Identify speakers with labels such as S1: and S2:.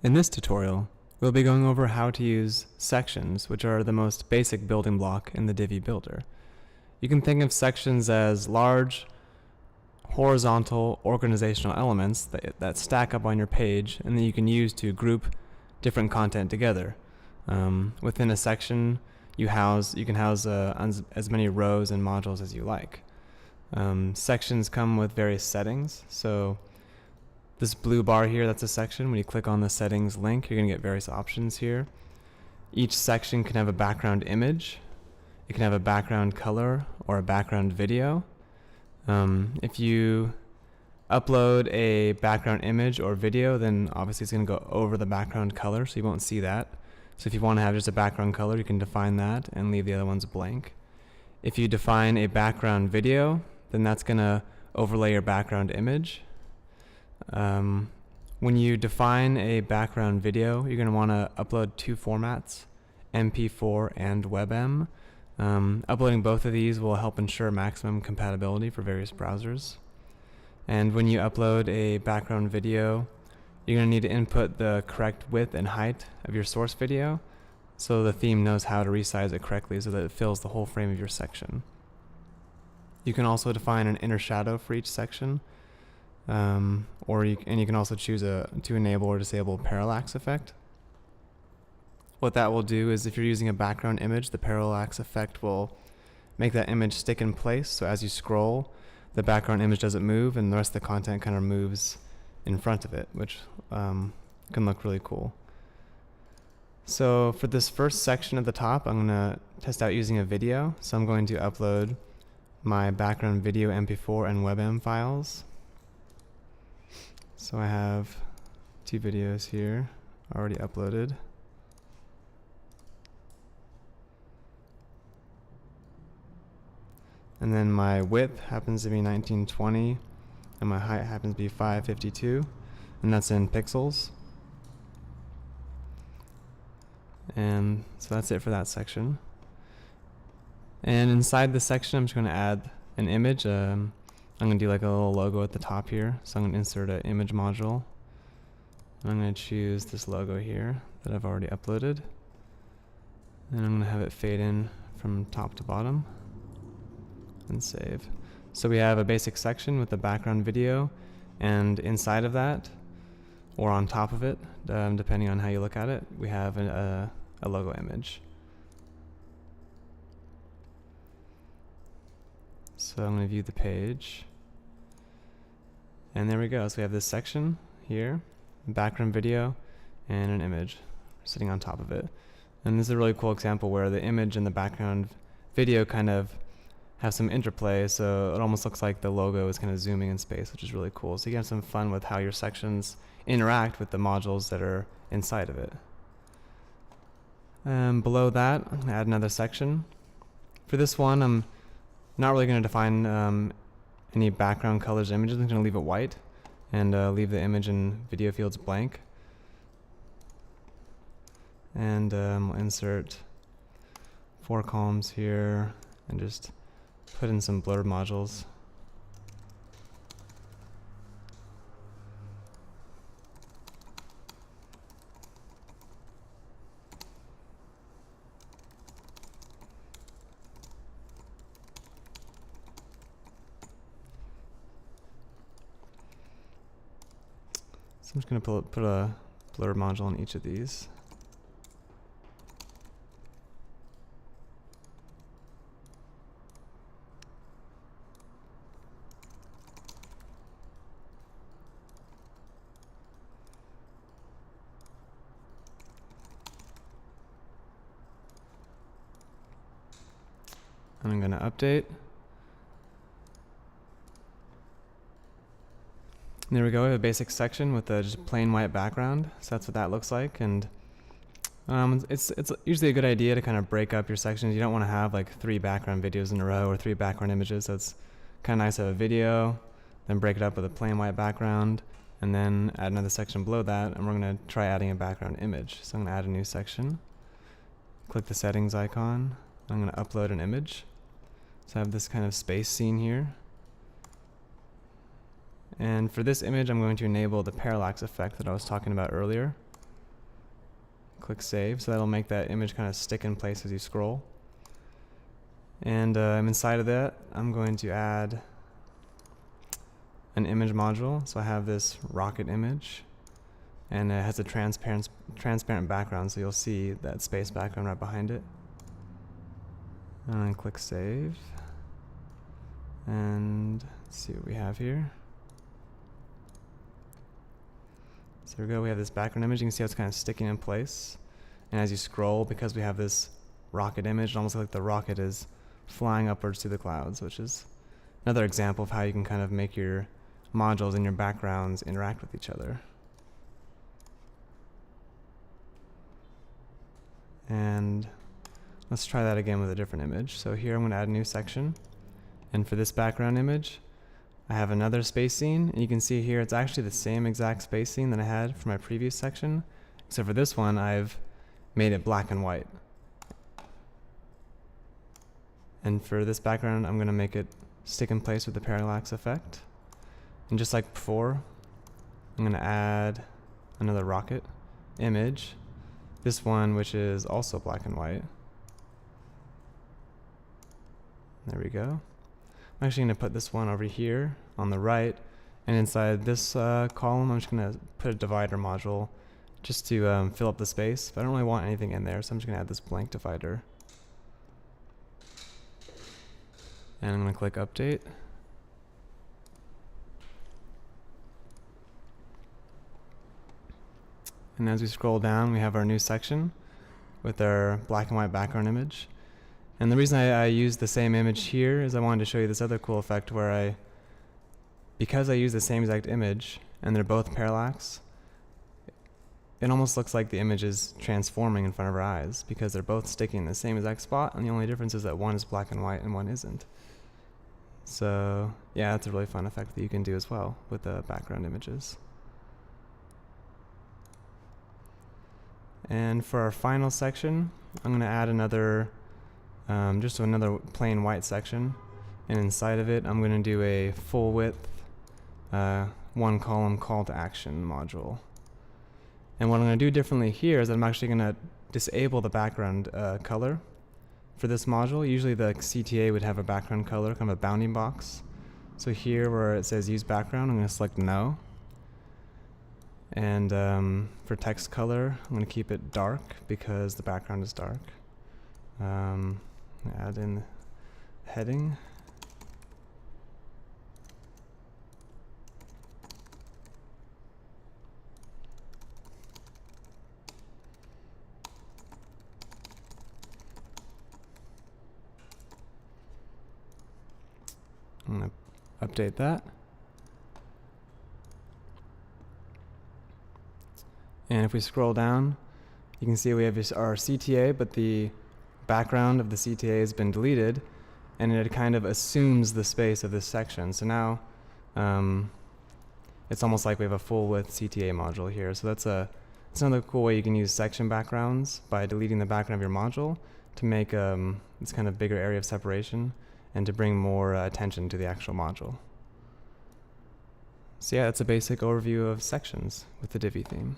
S1: In this tutorial, we'll be going over how to use sections, which are the most basic building block in the Divi builder. You can think of sections as large, horizontal organizational elements that stack up on your page and that you can use to group different content together. Within a section, you can house as many rows and modules as you like. Sections come with various settings, so this blue bar here, that's a section. When you click on the settings link, you're going to get various options here. Each section can have a background image. It can have a background color or a background video. If you upload a background image or video, then obviously it's going to go over the background color, so you won't see that. So if you want to have just a background color, you can define that and leave the other ones blank. If you define a background video, then that's going to overlay your background image. When you define a background video, you're going to want to upload two formats, MP4 and WebM. Uploading both of these will help ensure maximum compatibility for various browsers. And when you upload a background video, you're going to need to input the correct width and height of your source video so the theme knows how to resize it correctly so that it fills the whole frame of your section. You can also define an inner shadow for each section. You can also choose to enable or disable parallax effect. What that will do is if you're using a background image, the parallax effect will make that image stick in place, so as you scroll, the background image doesn't move and the rest of the content kind of moves in front of it, which can look really cool. So for this first section at the top, I'm going to test out using a video. So I'm going to upload my background video MP4 and WebM files. So I have two videos here already uploaded. And then my width happens to be 1920 and my height happens to be 552, and that's in pixels. And so that's it for that section. And inside the section, I'm just going to add an image. I'm going to do like a little logo at the top here. So I'm going to insert an image module. I'm going to choose this logo here that I've already uploaded. And I'm going to have it fade in from top to bottom and save. So we have a basic section with the background video, and inside of that, or on top of it, depending on how you look at it, we have a logo image. So I'm going to view the page. And there we go. So we have this section here, background video, and an image sitting on top of it. And this is a really cool example where the image and the background video kind of have some interplay, so it almost looks like the logo is kind of zooming in space, which is really cool. So you can have some fun with how your sections interact with the modules that are inside of it. Below that, I'm going to add another section. For this one, I'm not really going to define any background colors images. I'm going to leave it white and leave the image and video fields blank. And we'll insert 4 columns here and just put in some blur modules. So I'm just going to put a blur module on each of these. And I'm going to update. And there we go, we have a basic section with a just plain white background. So that's what that looks like. And it's usually a good idea to kind of break up your sections. You don't want to have like 3 background videos in a row or 3 background images. So it's kind of nice to have a video, then break it up with a plain white background, and then add another section below that, and we're going to try adding a background image. So I'm going to add a new section. Click the settings icon. I'm going to upload an image. So I have this kind of space scene here. And for this image, I'm going to enable the parallax effect that I was talking about earlier. click save, so that'll make that image kind of stick in place as you scroll. And inside of that, I'm going to add an image module. So I have this rocket image, and it has a transparent background, so you'll see that space background right behind it. And then click save. And let's see what we have here. So here we go, we have this background image. You can see how it's kind of sticking in place. And as you scroll, because we have this rocket image, it almost looks like the rocket is flying upwards through the clouds, which is another example of how you can kind of make your modules and your backgrounds interact with each other. And let's try that again with a different image. So here I'm going to add a new section. And for this background image, I have another space scene. And you can see here it's actually the same exact space scene that I had for my previous section. Except for this one, I've made it black and white. And for this background, I'm going to make it stick in place with the parallax effect. And just like before, I'm going to add another rocket image. This one, which is also black and white. There we go. I'm actually going to put this one over here on the right, and inside this column I'm just going to put a divider module just to fill up the space, but I don't really want anything in there, so I'm just going to add this blank divider. And I'm going to click update. And as we scroll down, we have our new section with our black and white background image. And the reason I used the same image here is I wanted to show you this other cool effect where because I use the same exact image and they're both parallax, it almost looks like the image is transforming in front of our eyes because they're both sticking in the same exact spot, and the only difference is that one is black and white and one isn't. So yeah, that's a really fun effect that you can do as well with the background images. And for our final section, I'm going to add another just another plain white section, and inside of it I'm going to do a full width one column call to action module. And what I'm going to do differently here is that I'm actually going to disable the background color for this module. Usually the CTA would have a background color, kind of a bounding box. So here where it says use background, I'm going to select no. And for text color, I'm going to keep it dark because the background is dark. Add in heading. I'm going to update that. And if we scroll down, you can see we have our CTA, but the background of the CTA has been deleted, and it kind of assumes the space of this section. So now it's almost like we have a full width CTA module here. So that's another cool way you can use section backgrounds by deleting the background of your module to make this kind of bigger area of separation and to bring more attention to the actual module. So yeah, that's a basic overview of sections with the Divi theme.